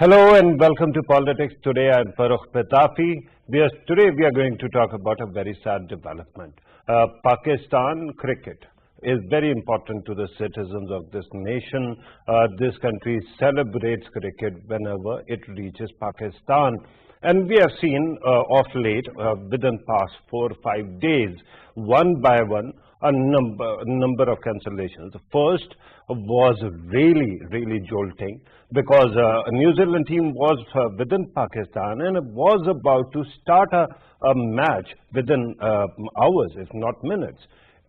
Hello and welcome to Politics. Today I am Farrukh pitafi. Today we are going to talk about a very sad development. Pakistan cricket is very important to the citizens of this nation. This country celebrates cricket whenever it reaches Pakistan. And we have seen of late, within past 4 or 5 days, one by one, a number of cancellations. The first was really jolting because a New Zealand team was within Pakistan and was about to start a match within hours, if not minutes.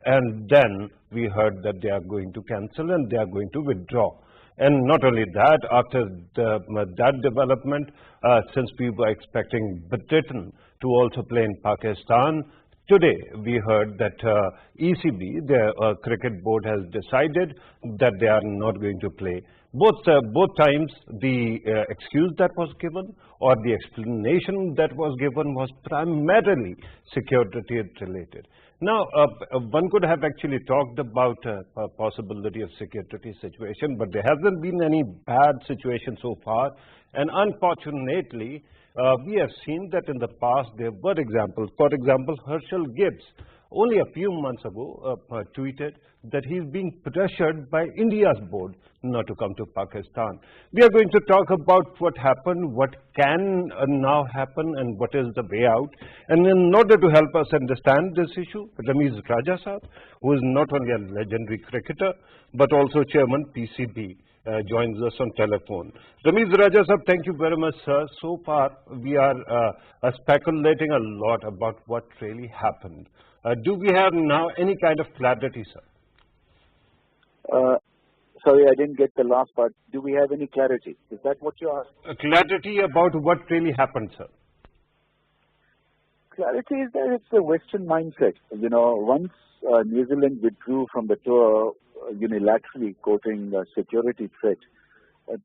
And then we heard that they are going to cancel and they are going to withdraw. And not only that, after that development, since we were expecting Britain to also play in Pakistan, today we heard that ECB, the cricket board, has decided that they are not going to play. Both times the excuse that was given or the explanation that was given was primarily security related. Now, one could have actually talked about a possibility of security situation, but there hasn't been any bad situation so far. And unfortunately, we have seen that in the past there were examples. For example, Herschel Gibbs, only a few months ago, tweeted that he's being pressured by India's board not to come to Pakistan. We are going to talk about what happened, what can now happen, and what is the way out. And in order to help us understand this issue, Ramiz Raja Sahab, who is not only a legendary cricketer, but also chairman PCB, joins us on telephone. Ramiz Raja Sahab, thank you very much, sir. So far, we are speculating a lot about what really happened. Do we have now any kind of clarity, sir? Sorry, I didn't get the last part. Do we have any clarity? Is that what you asked? Clarity about what really happened, sir. Clarity is that it's a Western mindset. You know, once New Zealand withdrew from the tour unilaterally, quoting a security threat,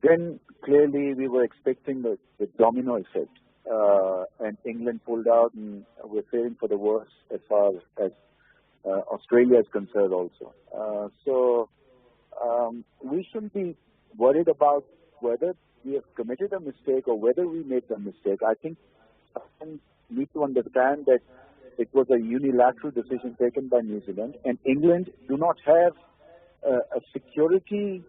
then clearly we were expecting the domino effect. And England pulled out, and we're fearing for the worst as far as Australia is concerned also. So we shouldn't be worried about whether we have committed a mistake or whether we made the mistake. I think we need to understand that it was a unilateral decision taken by New Zealand, and England do not have a security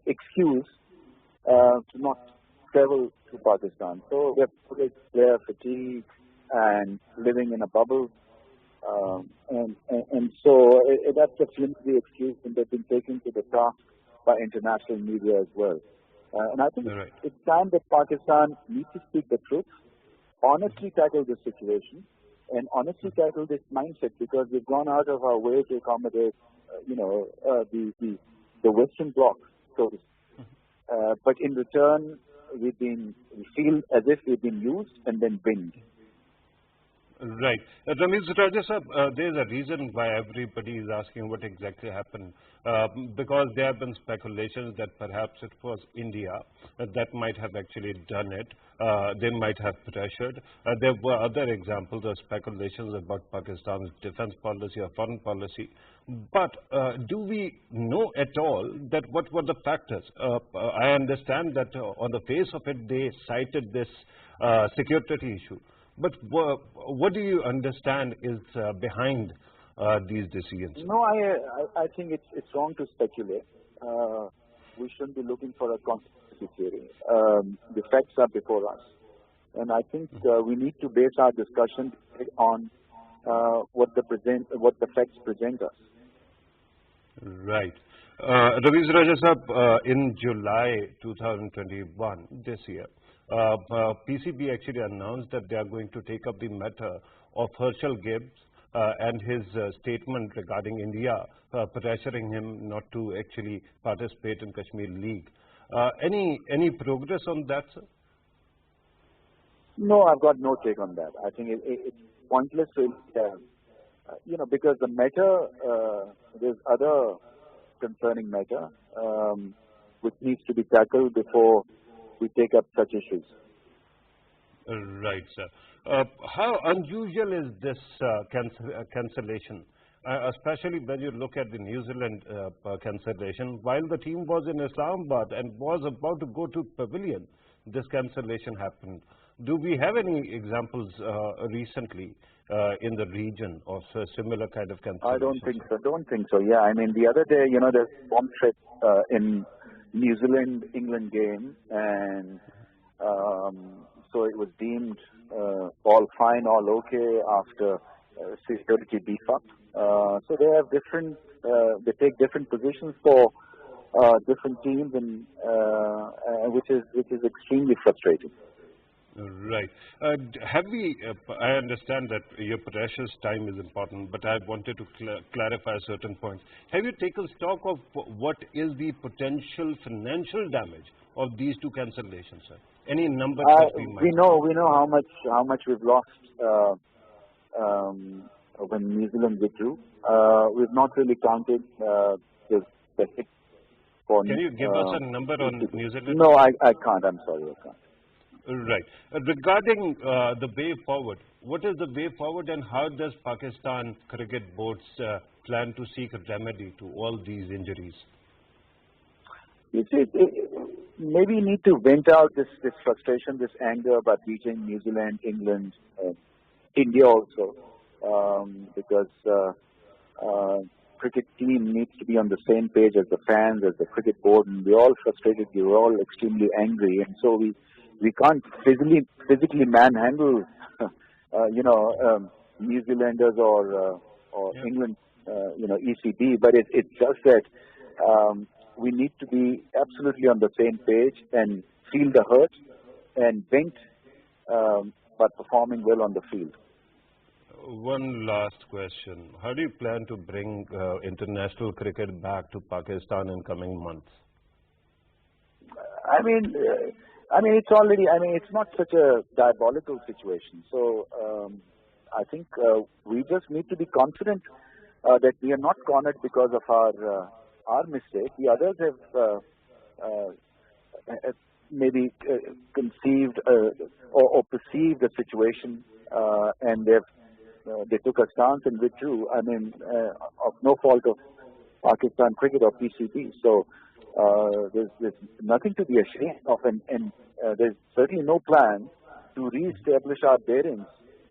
excuse to not travel to Pakistan. So we have player fatigue and living in a bubble. And so that's a flimsy excuse, and they've been taken to the task by international media as well. And I think it's time that Pakistan needs to speak the truth, honestly tackle the situation, and honestly tackle this mindset, because we've gone out of our way to accommodate, the Western Bloc, so to speak. But in return, we feel as if we've been used and then binned. Right. Ramiz Raja Sahab, there is a reason why everybody is asking what exactly happened. Because there have been speculations that perhaps it was India that might have actually done it. They might have pressured. There were other examples of speculations about Pakistan's defense policy or foreign policy. But do we know at all that what were the factors? I understand that on the face of it, they cited this security issue. But what do you understand is behind these decisions? No, I think it's wrong to speculate. We shouldn't be looking for a conspiracy theory. The facts are before us, and I think we need to base our discussion on what the facts present us. Right. Ramiz Raja Sahab, in July 2021, this year, PCB actually announced that they are going to take up the matter of Herschel Gibbs and his statement regarding India pressuring him not to actually participate in Kashmir League. Any progress on that, sir? No, I've got no take on that. I think it's pointless to, because the matter, there's other concerning matter which needs to be tackled before we take up such issues. Right, sir. How unusual is this cancellation? Especially when you look at the New Zealand cancellation, while the team was in Islamabad and was about to go to pavilion, this cancellation happened. Do we have any examples recently in the region of a similar kind of cancellation? I don't think so. Yeah, I mean, the other day, you know, there's bomb threat in New Zealand-England game, and so it was deemed all fine, all okay after security beef up. So they have different, they take different positions for different teams, and which is extremely frustrating. Right. Have we, I understand that your precious time is important, but I wanted to clarify certain points. Have you taken stock of what is the potential financial damage of these two cancellations, sir? Any numbers that we might... We know how much we've lost when New Zealand withdrew. We've not really counted the hit for... Can you give us a number on New Zealand? No, I can't. I'm sorry, I can't. Right. Regarding the way forward, what is the way forward, and how does Pakistan Cricket Board plan to seek a remedy to all these injuries? You see, maybe you need to vent out this frustration, this anger by beating New Zealand, England, India also, because cricket team needs to be on the same page as the fans, as the cricket board, and we're all frustrated, we're all extremely angry, and so we can't physically manhandle, New Zealanders or England, ECB. But it's just that we need to be absolutely on the same page and feel the hurt and vent, but performing well on the field. One last question: how do you plan to bring international cricket back to Pakistan in coming months? I mean, it's already. I mean, it's not such a diabolical situation. So I think we just need to be confident that we are not cornered because of our mistake. The others have maybe conceived or perceived the situation, and they took a stance and withdrew. I mean, of no fault of Pakistan Cricket or PCB. So there's nothing to be ashamed of, and there's certainly no plan to re-establish our bearings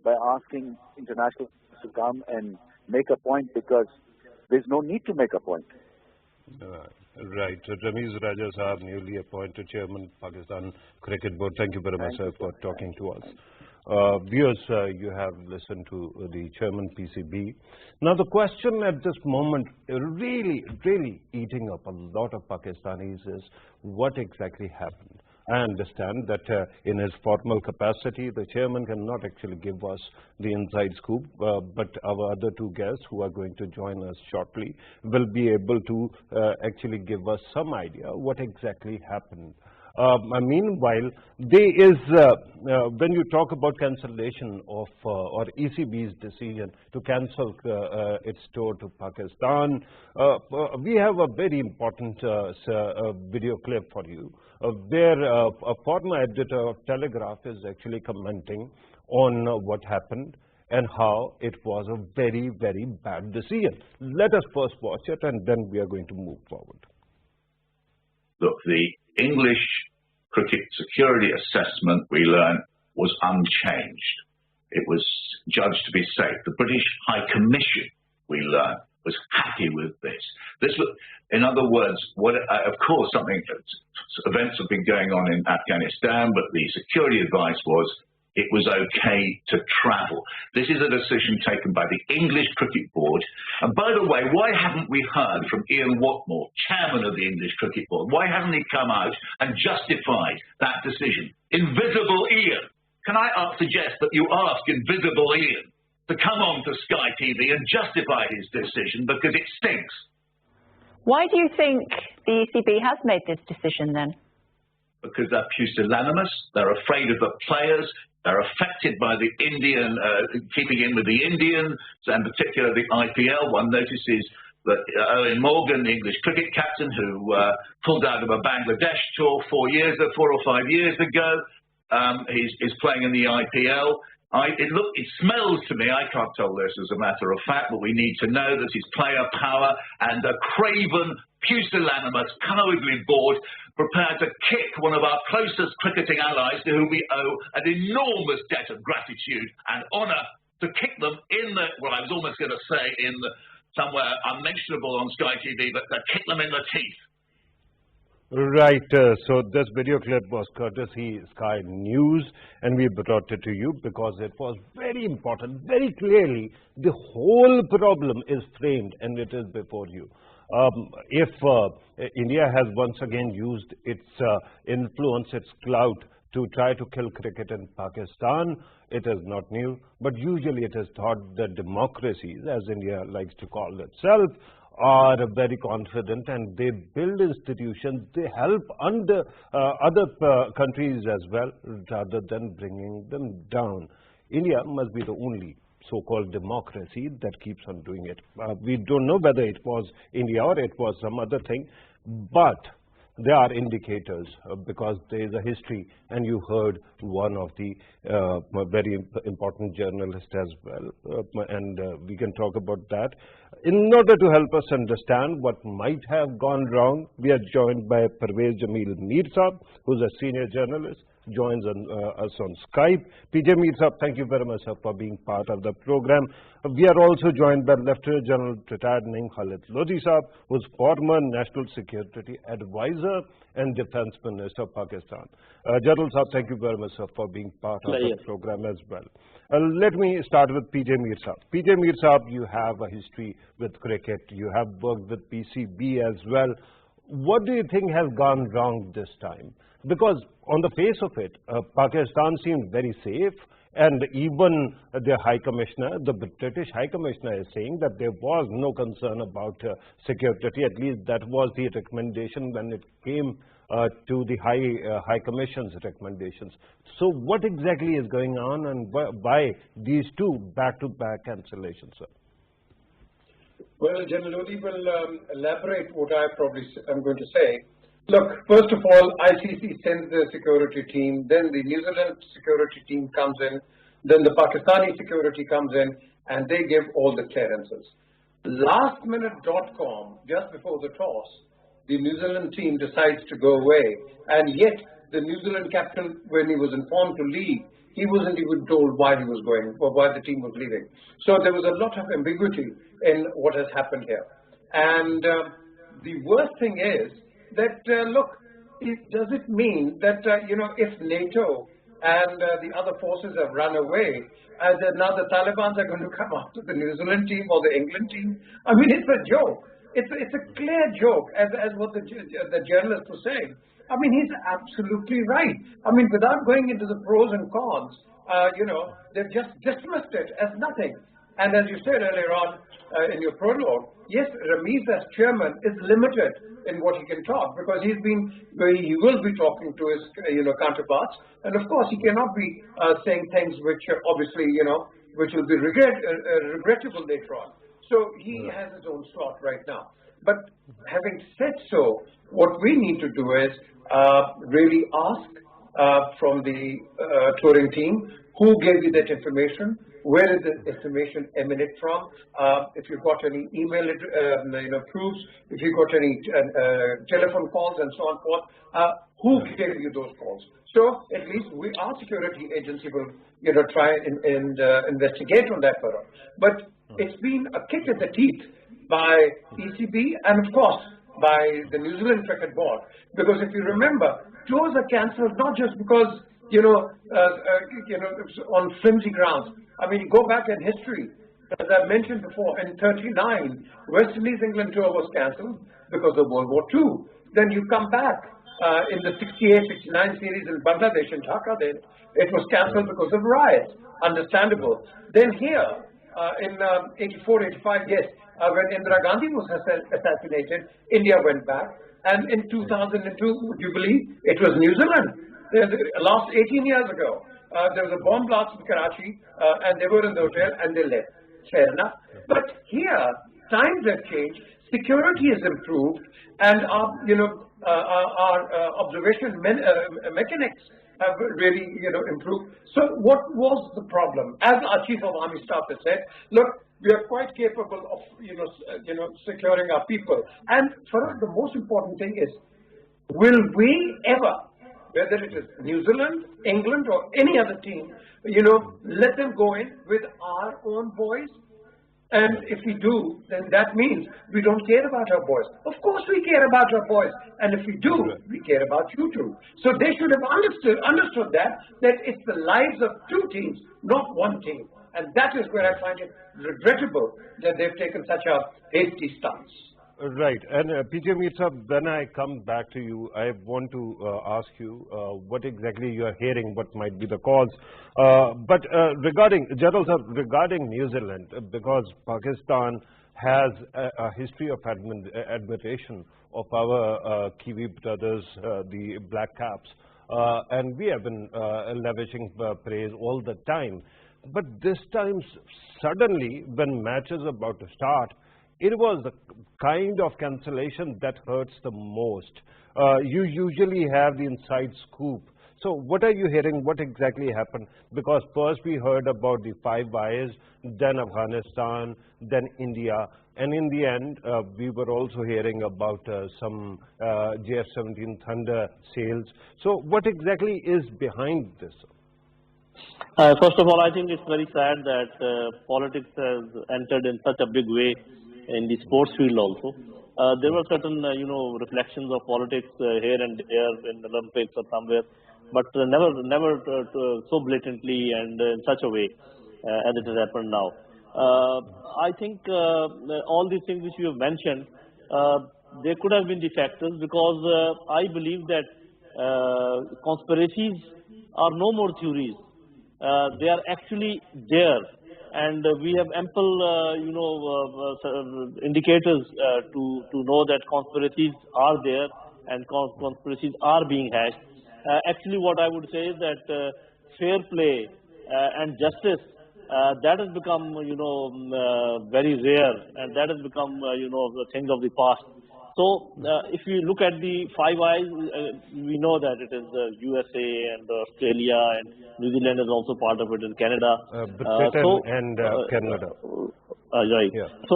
by asking international to come and make a point, because there's no need to make a point. Right. Ramiz Raja Sahab, newly appointed Chairman, Pakistan Cricket Board. Thank you very much, sir, for talking to us. Viewers, you have listened to the Chairman PCB. Now, the question at this moment, really eating up a lot of Pakistanis, is what exactly happened. I understand that in his formal capacity, the Chairman cannot actually give us the inside scoop, but our other two guests who are going to join us shortly will be able to actually give us some idea what exactly happened. Meanwhile, there is, when you talk about cancellation of, or ECB's decision to cancel its tour to Pakistan, we have a very important video clip for you, where a former editor of Telegraph is actually commenting on what happened and how it was a very bad decision. Let us first watch it, and then we are going to move forward. Look, the English cricket security assessment, we learned, was unchanged. It was judged to be safe. The British High Commission, we learned, was happy with this. This was, in other words, of course, events have been going on in Afghanistan, but the security advice was it was okay to travel. This is a decision taken by the English Cricket Board. And by the way, why haven't we heard from Ian Watmore, chairman of the English Cricket Board? Why hasn't he come out and justified that decision? Invisible Ian. Can I suggest that you ask Invisible Ian to come on to Sky TV and justify his decision, because it stinks. Why do you think the ECB has made this decision then? Because they're pusillanimous, they're afraid of the players, they're affected by the Indian, keeping in with the Indians, and particularly the IPL. One notices that Owen Morgan, the English cricket captain, who pulled out of a Bangladesh tour 4 or 5 years ago, he's playing in the IPL. It smells to me, I can't tell this as a matter of fact, but we need to know that his player power and a craven, pusillanimous, cowardly board prepared to kick one of our closest cricketing allies to whom we owe an enormous debt of gratitude and honour, to kick them in the, well, I was almost going to say in the, somewhere unmentionable on Sky TV, but to kick them in the teeth. Right, so this video clip was courtesy Sky News, and we brought it to you because it was very important. Very clearly, the whole problem is framed and it is before you. If India has once again used its influence, its clout to try to kill cricket in Pakistan, it is not new, but usually it is thought that democracies, as India likes to call itself, are very confident and they build institutions, they help under other countries as well, rather than bringing them down. India must be the only so-called democracy that keeps on doing it. We don't know whether it was India or it was some other thing, but there are indicators because there is a history, and you heard one of the very important journalists as well, and we can talk about that. In order to help us understand what might have gone wrong, we are joined by Parvez Jamil Mir Saab, who's a senior journalist, joins us on Skype. PJ Mir Saab, thank you very much for being part of the program. We are also joined by Lieutenant General retired Naeem Khalid Lodhi Saab, who's former National Security Advisor and Defense Minister of Pakistan. General Saab, thank you very much for being part of the program as well. Let me start with PJ Mir Saab. PJ Mir Saab, you have a history with cricket. You have worked with PCB as well. What do you think has gone wrong this time? Because on the face of it, Pakistan seemed very safe, and even the High Commissioner, the British High Commissioner, is saying that there was no concern about security. At least that was the recommendation when it came to the High Commission's recommendations. So what exactly is going on, and why these two back-to-back cancellations, sir? Well, General Lodhi will elaborate what I'm going to say. Look, first of all, ICC sends the security team, then the New Zealand security team comes in, then the Pakistani security comes in, and they give all the clearances. Lastminute.com, just before the toss, the New Zealand team decides to go away, and yet the New Zealand captain, when he was informed to leave, he wasn't even told why he was going, or why the team was leaving. So there was a lot of ambiguity in what has happened here. And the worst thing is that, look, does it mean that, if NATO and the other forces have run away, now the Taliban are going to come after the New Zealand team or the England team? I mean, it's a joke. It's a clear joke, as what the journalist was saying. I mean, he's absolutely right. I mean, without going into the pros and cons, they've just dismissed it as nothing. And as you said earlier on in your prologue, yes, Ramiz as chairman is limited in what he can talk, because he will be talking to his counterparts, and of course he cannot be saying things which obviously which will be regrettable later on. So he has his own slot right now. But having said so, what we need to do is really ask from the touring team, who gave you that information? Where did the information emanate from? If you've got any email proofs, if you've got any telephone calls and so on forth, who gave you those calls? So at least our security agency will try and investigate on that further. But it's been a kick at the teeth by ECB and of course by the New Zealand Cricket Board, because if you remember, tours are cancelled not just because on flimsy grounds. I mean, go back in history, as I mentioned before, in '39, West Indies England tour was cancelled because of World War II. Then you come back in the 68-69 series in Bangladesh, in Dhaka, then it was cancelled because of riots. Understandable. Then here, in 84-85, yes, when Indira Gandhi was assassinated, India went back. And in 2002, would you believe, it was New Zealand. Last 18 years ago, there was a bomb blast in Karachi, and they were in the hotel and they left. Fair enough. But here, times have changed, security has improved, and our observation mechanics have really, improved. So what was the problem? As our Chief of Army Staff has said, look, we are quite capable of, securing our people. And for us, the most important thing is, will we ever, whether it is New Zealand, England, or any other team, let them go in with our own boys? And if we do, then that means we don't care about our boys. Of course we care about our boys. And if we do, we care about you too. So they should have understood that it's the lives of two teams, not one team. And that is where I find it regrettable that they've taken such a hasty stance. Right. And PJ Mir Sahab, when I come back to you, I want to ask you what exactly you are hearing, what might be the cause. But regarding, General Sahab, regarding New Zealand, because Pakistan has a history of admiration of our Kiwi brothers, the Black Caps, and we have been lavishing praise all the time. But this time, suddenly, when matches are about to start, it was the kind of cancellation that hurts the most. You usually have the inside scoop. So what are you hearing? What exactly happened? Because first we heard about the Five Eyes, then Afghanistan, then India. And in the end, we were also hearing about some JF-17 Thunder sales. So what exactly is behind this? First of all, I think it's very sad that politics has entered in such a big way in the sports field also. There were certain, reflections of politics here and there in the Olympics or somewhere, but never so blatantly and in such a way as it has happened now. I think all these things which you have mentioned, they could have been the factors, because I believe that conspiracies are no more theories. They are actually there. And we have ample, indicators to know that conspiracies are there and conspiracies are being hashed. Actually, what I would say is that fair play and justice, that has become, very rare, and that has become, the thing of the past. So, if you look at the Five Eyes, we know that it is USA and Australia, and New Zealand is also part of it, and Canada. Britain and Canada. Right. Yeah. So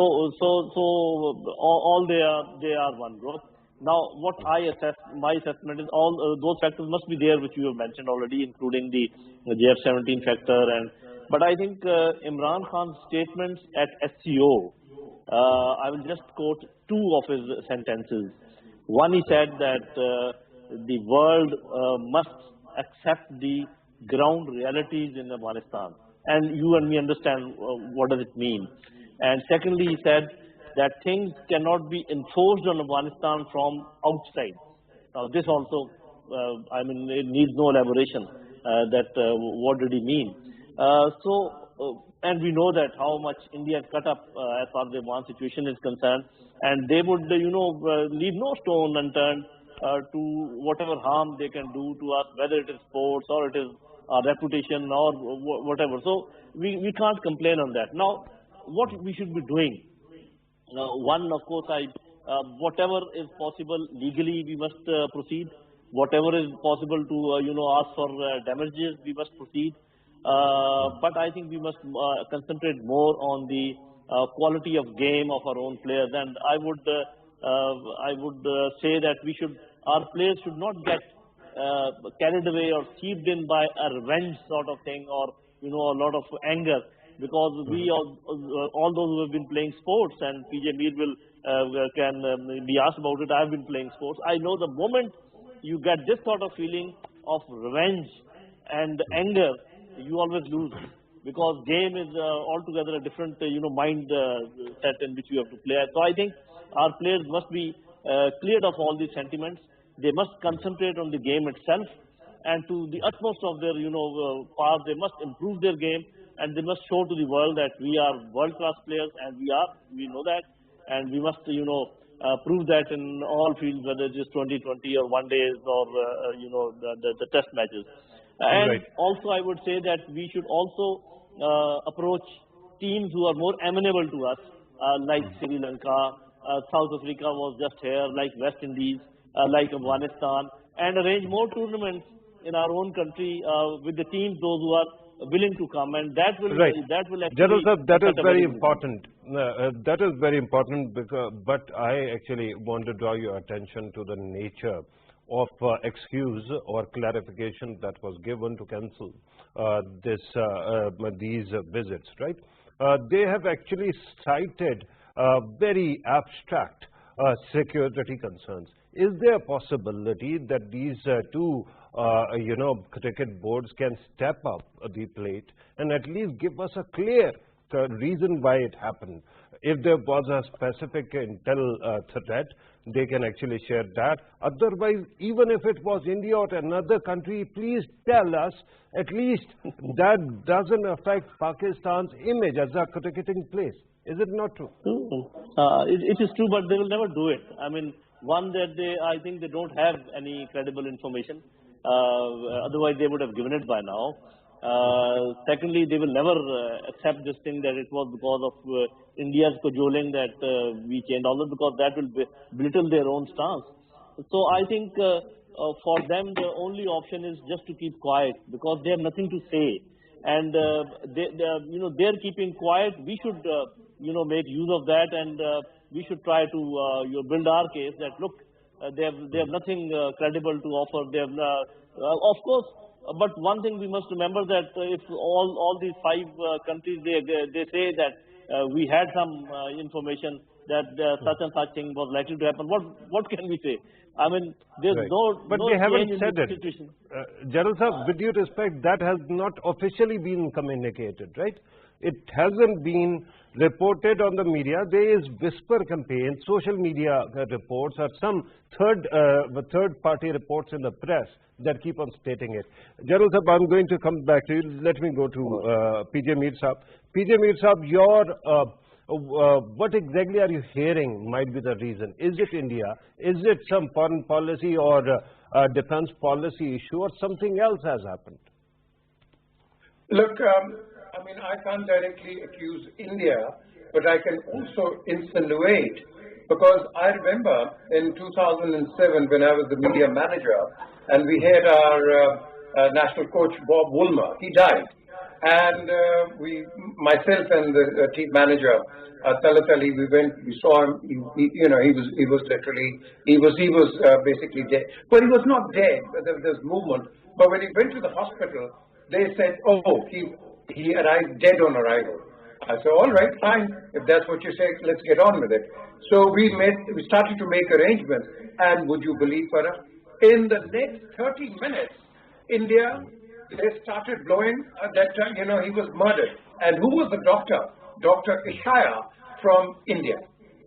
all they are one group. Now, what my assessment is, all those factors must be there, which you have mentioned already, including the JF-17 factor. But I think Imran Khan's statements at SCO, I will just quote two of his sentences. One, he said that the world must accept the ground realities in Afghanistan. And you and me understand what does it mean. And secondly, he said that things cannot be enforced on Afghanistan from outside. Now, this also, it needs no elaboration that what did he mean. And we know that how much India cut up as far as the Afghan situation is concerned, and they would, leave no stone unturned to whatever harm they can do to us, whether it is sports or it is our reputation or whatever. So we can't complain on that. Now, what we should be doing? One, of course, whatever is possible legally, we must proceed. Whatever is possible to, ask for damages, we must proceed. But I think we must concentrate more on the quality of game of our own players, and I would say that our players should not get carried away or seeped in by a revenge sort of thing, or a lot of anger, because we all those who have been playing sports, and PJ Mir can be asked about it. I've been playing sports. I know the moment you get this sort of feeling of revenge and anger, you always lose, because game is altogether a different, mind set in which you have to play. So I think our players must be cleared of all these sentiments. They must concentrate on the game itself, and to the utmost of their, power, they must improve their game, and they must show to the world that we are world-class players, and we know that, and we must, prove that in all fields, whether it is 2020 or one days or, the test matches. And right. Also, I would say that we should also approach teams who are more amenable to us, like Sri Lanka, South Africa was just here, like West Indies, like Afghanistan, and arrange more tournaments in our own country with the teams, those who are willing to come, and that will Right. actually General sir, that is set a very good important. That is very important, because, but I actually want to draw your attention to the nature of excuse or clarification that was given to cancel these visits, right? They have actually cited very abstract security concerns. Is there a possibility that these two cricket boards can step up the plate and at least give us a clear reason why it happened? If there was a specific intel threat, they can actually share that. Otherwise, even if it was India or another country, please tell us at least that doesn't affect Pakistan's image as a cricketing place. Is it not true? It is true, but they will never do it. I mean, one, that I think they don't have any credible information. Otherwise, they would have given it by now. Secondly, they will never accept this thing that it was because of India's cajoling that we changed, although because that will belittle their own stance. So I think for them the only option is just to keep quiet, because they have nothing to say, and they're keeping quiet. We should make use of that, and we should try to build our case that look, they have nothing credible to offer. They have of course. But one thing we must remember, that if all these five countries they say that we had some information that such and such thing was likely to happen, what can we say? I mean, there's right. no But no they haven't change said in it. the situation. General sir, with due respect, that has not officially been communicated, right? It hasn't been reported on the media. There is whisper campaign, social media reports, or some third-party reports in the press that keep on stating it. General Sahab, I'm going to come back to you. Let me go to PJ Mir Sahab. PJ Mir Sahab, what exactly are you hearing might be the reason? Is it India? Is it some foreign policy or defense policy issue, or something else has happened? Look, I mean, I can't directly accuse India, but I can also insinuate, because I remember in 2007 when I was the media manager, and we had our national coach Bob Woolmer. He died, and myself and the team manager Talat Ali, we saw him. He was basically dead, but he was not dead. There's movement. But when he went to the hospital, they said, "Oh, he arrived dead on arrival." I said, "All right, fine. If that's what you say, let's get on with it." So we started to make arrangements, and would you believe, Farrukh, in the next 30 minutes, India, they started blowing that he was murdered. And who was the doctor? Dr. Ishaya from India.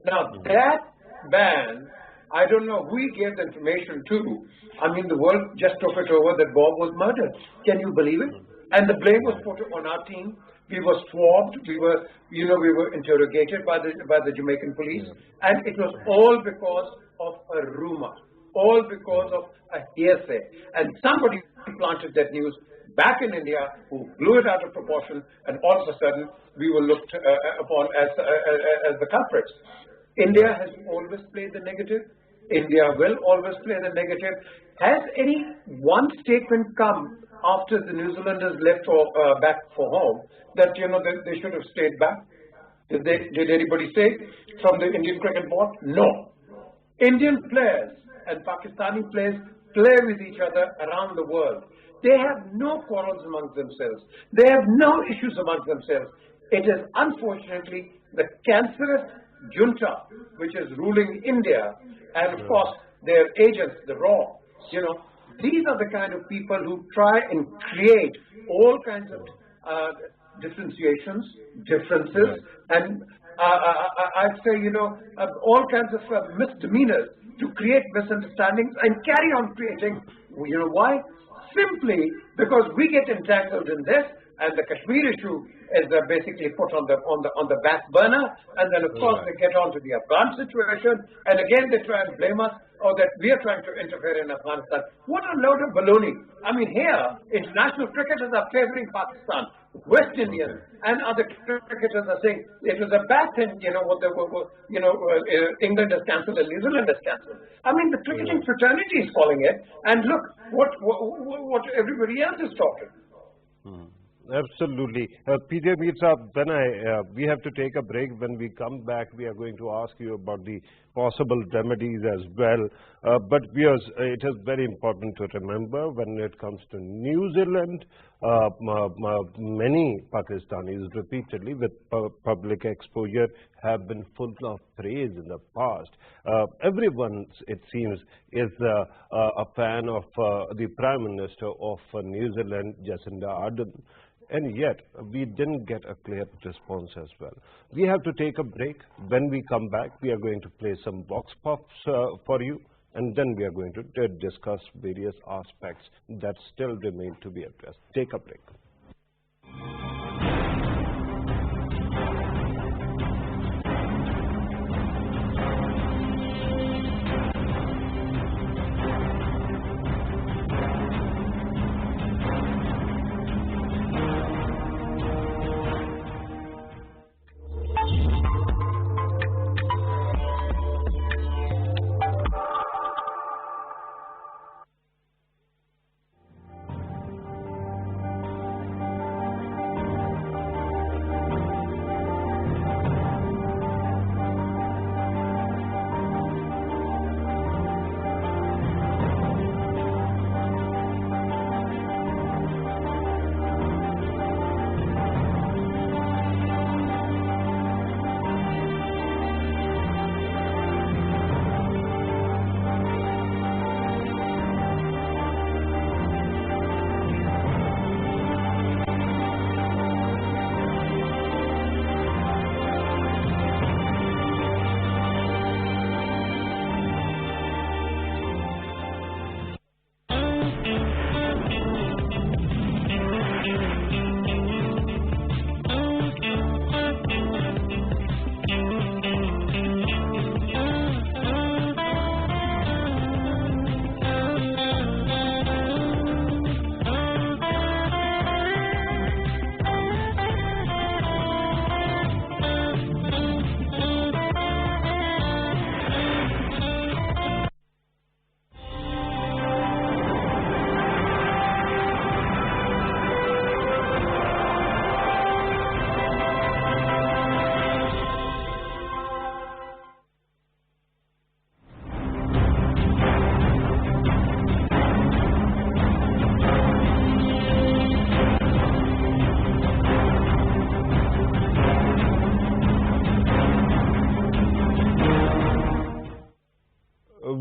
Now that man, I don't know who he gave the information to. I mean, the world just took it over that Bob was murdered. Can you believe it? And the blame was put on our team. We were swabbed. We were interrogated by the Jamaican police, and it was all because of a rumor, all because of a hearsay. And somebody planted that news back in India, who blew it out of proportion, and all of a sudden we were looked upon as the culprits. India has always played the negative. India will always play the negative. Has any one statement come after the New Zealanders left back for home that they should have stayed back? Did anybody say from the Indian Cricket Board? No. Indian players and Pakistani players play with each other around the world. They have no quarrels amongst themselves. They have no issues amongst themselves. It is unfortunately the cancerous junta which is ruling India, and of course their agents, the RAW. These are the kind of people who try and create all kinds of differentiations, differences, and I'd say all kinds of misdemeanors to create misunderstandings and carry on creating. Why? Simply because we get entangled in this, and the Kashmir issue is basically put on the back burner, and then of course they get on to the Afghan situation, and again they try and blame us, or that we are trying to interfere in Afghanistan. What a load of baloney. I mean, here, international cricketers are favoring Pakistan. West Indians and other cricketers are saying it was a bad thing, England has cancelled and New Zealand has cancelled. I mean, the cricketing fraternity is calling it, and look what everybody else is talking. Absolutely. PJ Mir Saab, we have to take a break. When we come back, we are going to ask you about the possible remedies as well. But viewers, it is very important to remember when it comes to New Zealand, many Pakistanis repeatedly with public exposure have been full of praise in the past. Everyone, it seems, is a fan of the Prime Minister of New Zealand, Jacinda Ardern. And yet, we didn't get a clear response as well. We have to take a break. When we come back, we are going to play some vox pops for you. And then we are going to discuss various aspects that still remain to be addressed. Take a break.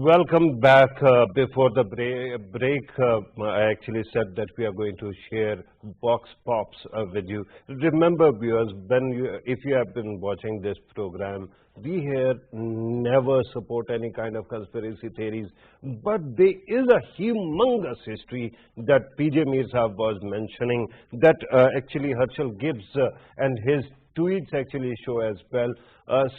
Welcome back. Before the break, I actually said that we are going to share vox pops with you. Remember, viewers, if you have been watching this program, we here never support any kind of conspiracy theories, but there is a humongous history that PJ Mir Saab was mentioning that actually Harshal Gibbs and his tweets actually show as well.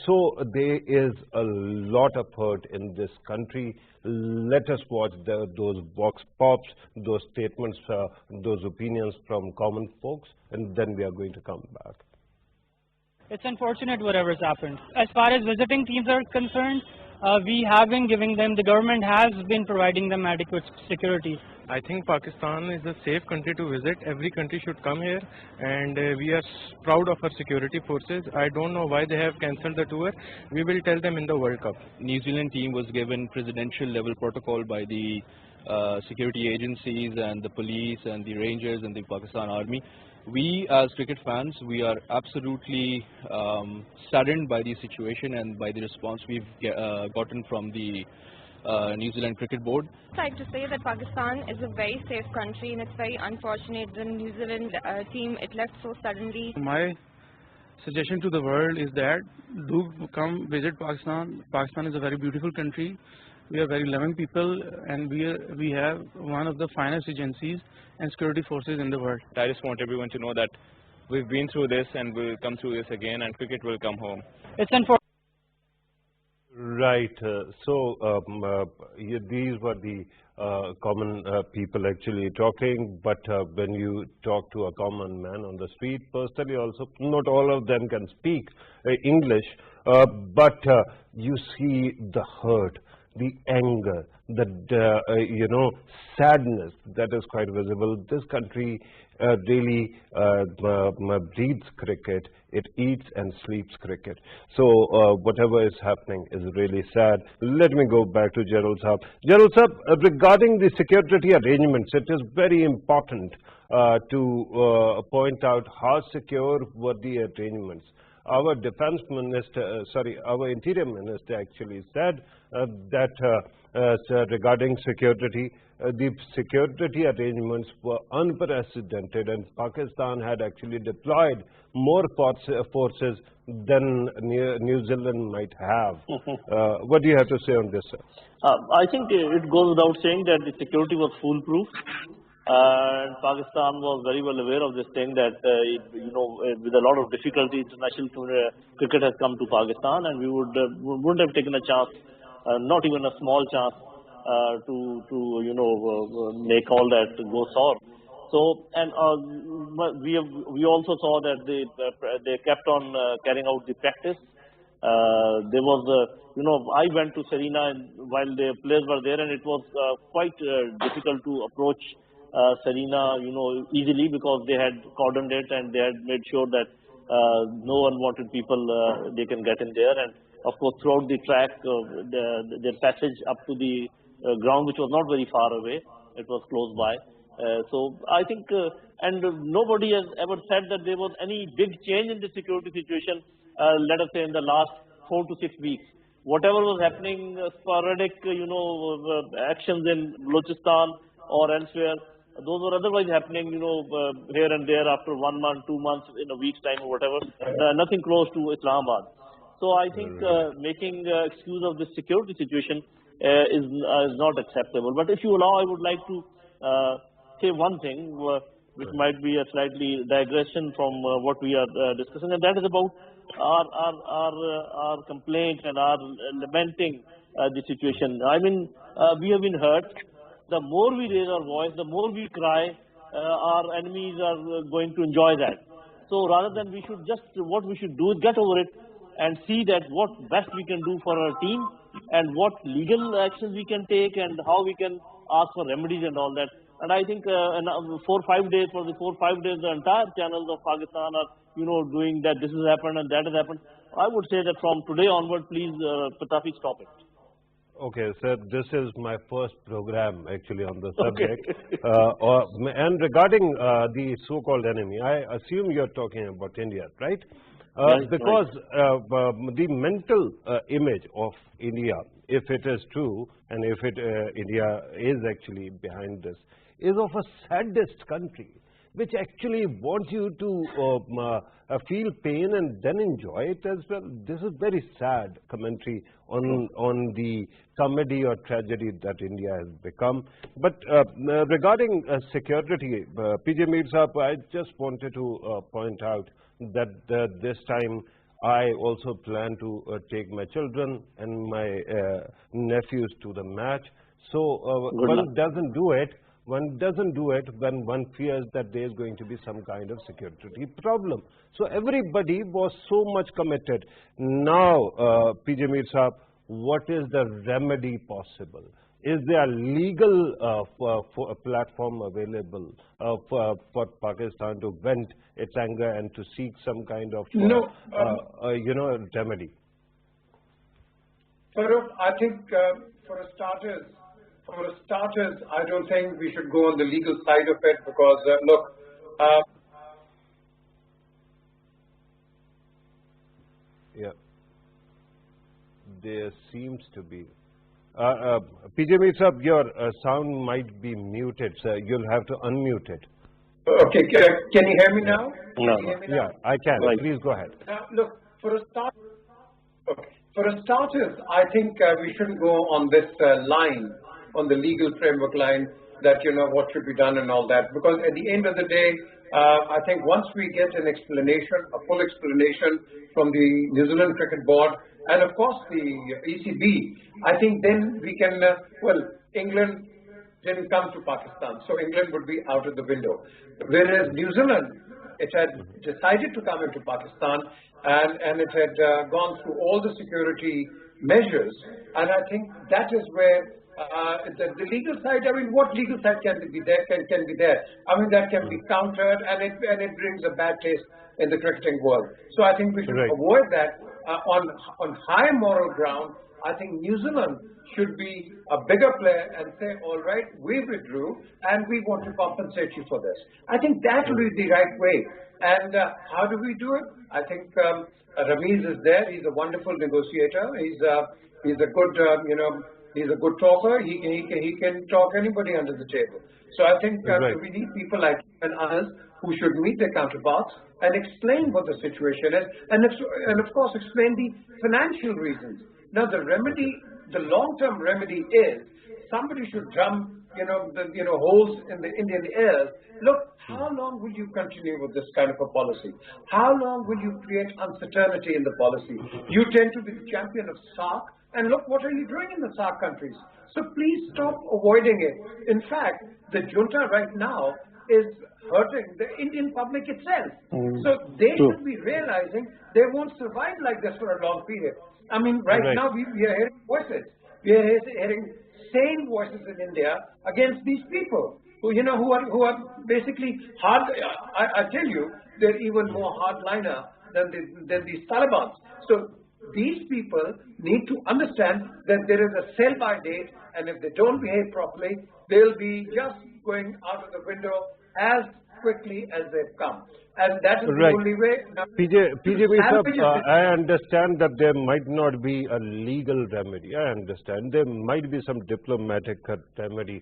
So there is a lot of hurt in this country. Let us watch those vox pops, those statements, those opinions from common folks, and then we are going to come back. It's unfortunate whatever's happened. As far as visiting teams are concerned, we have been giving them, the government has been providing them adequate security. I think Pakistan is a safe country to visit. Every country should come here, and we are proud of our security forces. I don't know why they have cancelled the tour. We will tell them in the World Cup. New Zealand team was given presidential level protocol by the security agencies and the police and the Rangers and the Pakistan Army. We as cricket fans, we are absolutely saddened by the situation and by the response we've gotten from the New Zealand Cricket Board. I'd like to say that Pakistan is a very safe country, and it's very unfortunate the New Zealand team, it left so suddenly. My suggestion to the world is that do come visit Pakistan. Pakistan is a very beautiful country. We are very loving people, and we have one of the finest agencies and security forces in the world. I just want everyone to know that we've been through this and we'll come through this again, and cricket will come home. It's unfortunate. Right. These were the common people actually talking, but when you talk to a common man on the street, personally also, not all of them can speak English, but you see the hurt, the anger, the sadness that is quite visible. This country really breathes cricket. It eats and sleeps cricket. So whatever is happening is really sad. Let me go back to Gerald Saab. Gerald Saab, regarding the security arrangements, it is very important to point out how secure were the arrangements. Our defense minister, our interior minister actually said that regarding security, the security arrangements were unprecedented, and Pakistan had actually deployed more forces than New Zealand might have. What do you have to say on this, sir? I think it goes without saying that the security was foolproof. And Pakistan was very well aware of this thing that, with a lot of difficulty, international cricket has come to Pakistan, and we wouldn't have taken a chance, not even a small chance, to make all that go sour. So, and we also saw that they kept on carrying out the practice. There was, I went to Serena while the players were there, and it was quite difficult to approach Serena, easily, because they had cordoned it and they had made sure that no unwanted people they can get in there. And of course, throughout the track, their passage up to the ground, which was not very far away, it was close by. So I think, and nobody has ever said that there was any big change in the security situation. Let us say in the last 4 to 6 weeks, whatever was happening, sporadic, actions in Balochistan or elsewhere, those were otherwise happening, here and there after 1 month, 2 months, in a week's time or whatever. Nothing close to Islamabad. So I think making excuse of this security situation is not acceptable. But if you allow, I would like to say one thing, which might be a slightly digression from what we are discussing, and that is about our complaint and our lamenting the situation. I mean, we have been hurt. The more we raise our voice, the more we cry, our enemies are going to enjoy that. So rather than what we should do is get over it and see that what best we can do for our team and what legal actions we can take and how we can ask for remedies and all that. And I think 4 or 5 days, for the 4 or 5 days, the entire channels of Pakistan are, doing that this has happened and that has happened. I would say that from today onward, please, Pitafi, stop it. Okay, sir, this is my first program actually on the subject. Okay. And regarding the so-called enemy, I assume you're talking about India, right? Yes, because the mental image of India, if it is true, and if India is actually behind this, is of a sadist country, which actually wants you to feel pain and then enjoy it as well. This is very sad commentary on the comedy or tragedy that India has become. But regarding security, PJ Mir Saab, I just wanted to point out that this time I also plan to take my children and my nephews to the match. So one doesn't do it when one fears that there is going to be some kind of security problem. So everybody was so much committed. Now, PJ Mir Saab, what is the remedy possible? Is there a legal platform available for Pakistan to vent its anger and to seek some kind of remedy? Farrukh, I think for starters, I don't think we should go on the legal side of it, because look. Yeah, there seems to be. PJ Mir Saab, your sound might be muted, sir. You'll have to unmute it. Okay, can you hear me now? No. Yeah, I can. Right. Please go ahead. Look, for starters, I think we shouldn't go on this line, on the legal framework line, that what should be done and all that, because at the end of the day, I think once we get an explanation, a full explanation from the New Zealand Cricket Board, and of course the ECB, I think then we can, England didn't come to Pakistan, so England would be out of the window. Whereas New Zealand, it had decided to come into Pakistan, and it had gone through all the security measures, and I think that is where the legal side, I mean, what legal side can be there? Can be there? I mean, that can be countered, and it brings a bad taste in the cricketing world. So I think we should avoid that on high moral ground. I think New Zealand should be a bigger player and say, all right, we withdrew and we want to compensate you for this. I think that will be the right way. And how do we do it? I think Ramiz is there. He's a wonderful negotiator. He's a good, he's a good talker. He can talk anybody under the table. So I think we need people like him and others who should meet their counterparts and explain what the situation is, and of course explain the financial reasons. Now the remedy, the long-term remedy is somebody should drum, holes in the Indian ears. Look, how long will you continue with this kind of a policy? How long will you create uncertainty in the policy? You tend to be the champion of SARC, and look, what are you doing in the SARC countries? So please stop avoiding it. In fact, the junta right now is hurting the Indian public itself. So they should be realizing they won't survive like this for a long period. I mean, right now we are hearing voices. We are hearing sane voices in India against these people who are basically hard. I tell you, they're even more hardliner than these Taliban. So these people need to understand that there is a sell-by date, and if they don't behave properly, they'll be just going out of the window as quickly as they've come. And that is the only way. Now, PJ, I understand that there might not be a legal remedy. I understand. There might be some diplomatic remedy.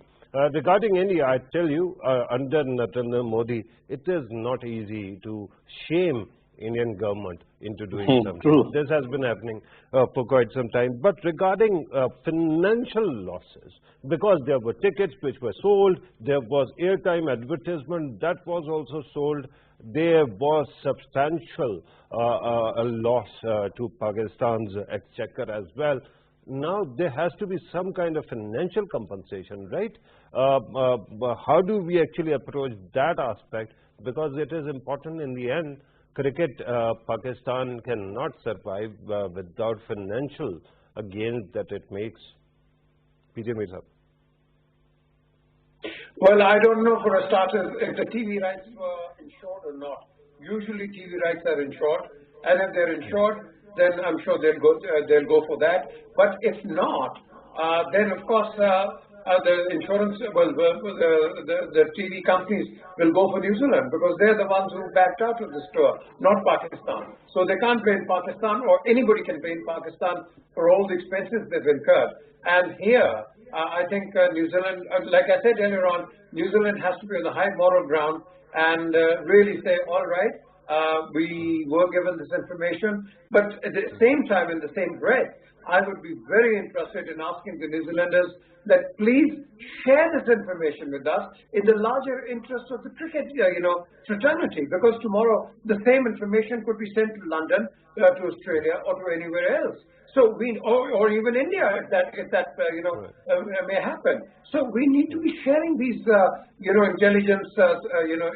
Regarding India, I tell you, under Narendra Modi, it is not easy to shame Indian government into doing something. This has been happening for quite some time. But regarding financial losses, because there were tickets which were sold, there was airtime advertisement that was also sold, there was substantial loss to Pakistan's exchequer as well. Now there has to be some kind of financial compensation, right? How do we actually approach that aspect? Because it is important in the end. Cricket, Pakistan cannot survive without financial gains that it makes. PJ Mirza. Well, I don't know for a starter if the TV rights were insured or not. Usually TV rights are insured, and if they're insured, then I'm sure they'll go for that. But if not, then of course the insurance, the TV companies will go for New Zealand, because they're the ones who backed out of this tour, not Pakistan. So they can't blame Pakistan, or anybody can blame Pakistan for all the expenses they've incurred. And here, I think New Zealand, like I said earlier on, New Zealand has to be on the high moral ground and really say, all right, we were given this information, but at the same time, in the same breath, I would be very interested in asking the New Zealanders that please share this information with us in the larger interest of the cricket, fraternity, because tomorrow the same information could be sent to London, to Australia, or to anywhere else. So or even India, if that may happen. So we need to be sharing these, intelligence,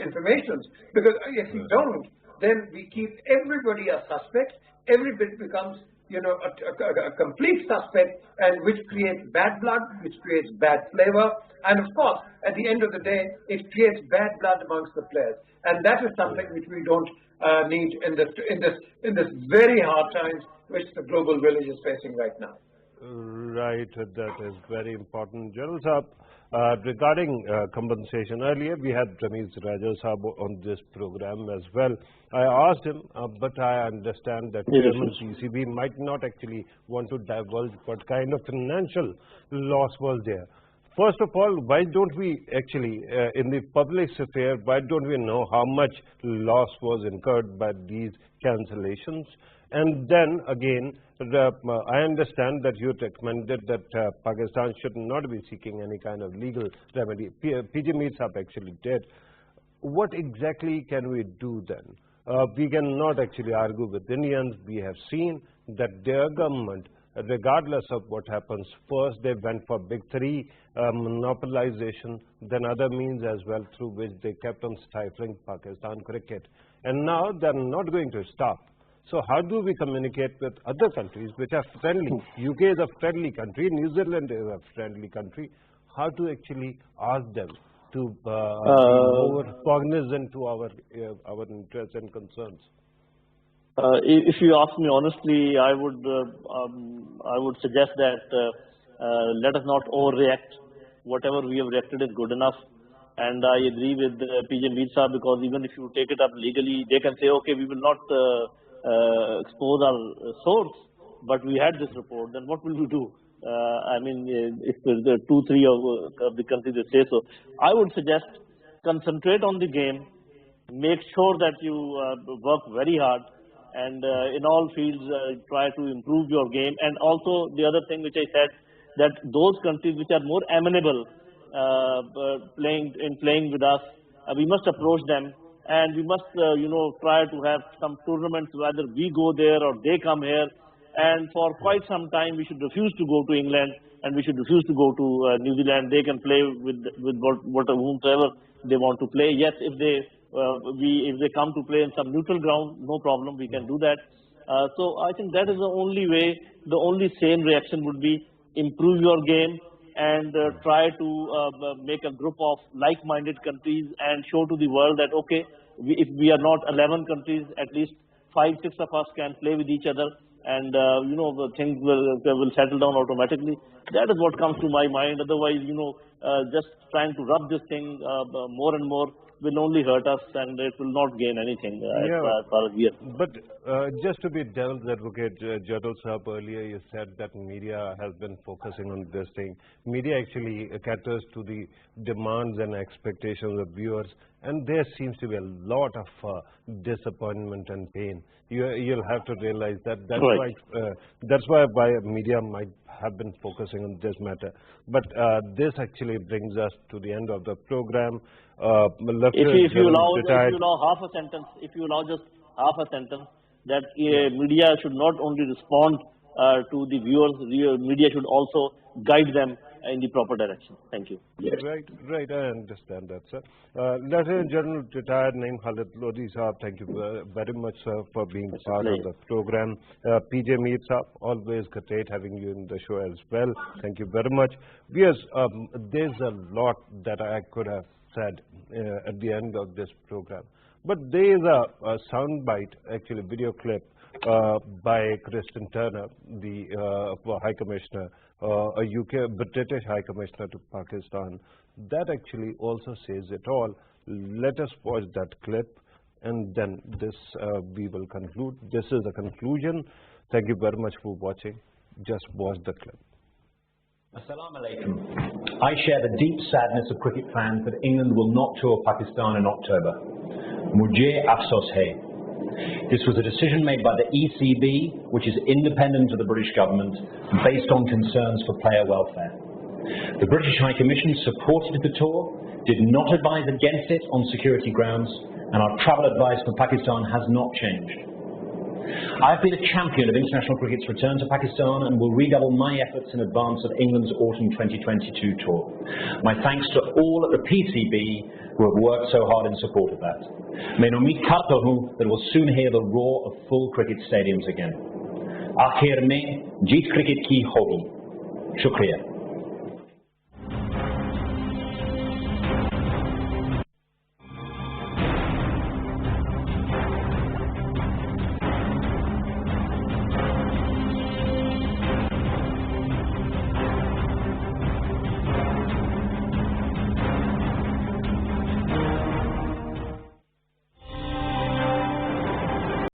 informations, because if we don't, then we keep everybody a suspect. Everybody becomes, a complete suspect, and which creates bad blood, which creates bad flavor, and of course, at the end of the day, it creates bad blood amongst the players, and that is something which we don't need in this very hard times which the global village is facing right now. Right, that is very important. General Saab, regarding compensation, earlier we had Ramiz Raja Saab on this program as well. I asked him, but I understand that Chairman PCB might not actually want to divulge what kind of financial loss was there. First of all, why don't we actually, in the public sphere, why don't we know how much loss was incurred by these cancellations? And then again, I understand that you recommended that Pakistan should not be seeking any kind of legal remedy. PJ Mir Saab actually did. What exactly can we do then? We cannot actually argue with Indians. We have seen that their government, regardless of what happens, first they went for big three monopolization, then other means as well through which they kept on stifling Pakistan cricket. And now they're not going to stop. So how do we communicate with other countries which are friendly? UK is a friendly country, New Zealand is a friendly country. How to actually ask them to be more cognizant to our interests and concerns? If you ask me honestly, I would suggest that let us not overreact. Whatever we have reacted is good enough. And I agree with PJ Mir Sahab, because even if you take it up legally, they can say, okay, we will not expose our source, but we had this report. Then what will we do? I mean, if the 2-3 of the countries they say so, I would suggest concentrate on the game, make sure that you work very hard, and in all fields try to improve your game. And also the other thing which I said, that those countries which are more amenable playing with us, we must approach them, and we must try to have some tournaments, whether we go there or they come here. And for quite some time we should refuse to go to England, and we should refuse to go to New Zealand. They can play with whomsoever they want to play. Yes, if they come to play in some neutral ground, no problem, we can do that. So I think that is the only way, the only sane reaction would be improve your game and try to make a group of like-minded countries and show to the world that, okay, if we are not 11 countries, at least 5-6 of us can play with each other, and things will settle down automatically. That is what comes to my mind. Otherwise, just trying to rub this thing more and more will only hurt us, and it will not gain anything as far as we are. But just to be devil's advocate, Jadal Sahab, earlier you said that media has been focusing on this thing. Media actually caters to the demands and expectations of viewers, and there seems to be a lot of disappointment and pain. You'll have to realize that. That's why media might have been focusing on this matter. But this actually brings us to the end of the program. If you allow half a sentence, just half a sentence, that media should not only respond to the viewers, media should also guide them in the proper direction. Thank you. Yes. Right, I understand that, sir. Lieutenant General retired Naeem Khalid Lodi Sahab, thank you very much, sir, for being part of the program. PJ Mir Sahab, always great having you in the show as well. Thank you very much. There's a lot that I could have said at the end of this program, but there is a soundbite, actually video clip by Kristen Turner, the High Commissioner, a British High Commissioner to Pakistan. That actually also says it all. Let us watch that clip, and then we will conclude. This is the conclusion. Thank you very much for watching. Just watch the clip. Assalamu alaikum. I share the deep sadness of cricket fans that England will not tour Pakistan in October. Mujhe afsos hai. This was a decision made by the ECB, which is independent of the British government, based on concerns for player welfare. The British High Commission supported the tour, did not advise against it on security grounds, and our travel advice for Pakistan has not changed. I have been a champion of international cricket's return to Pakistan and will redouble my efforts in advance of England's autumn 2022 tour. My thanks to all at the PCB who have worked so hard in support of that. मैं उम्मीद करता हूँ that we'll soon hear the roar of full cricket stadiums again. आखिर में जीत cricket की होगी. शुक्रिया.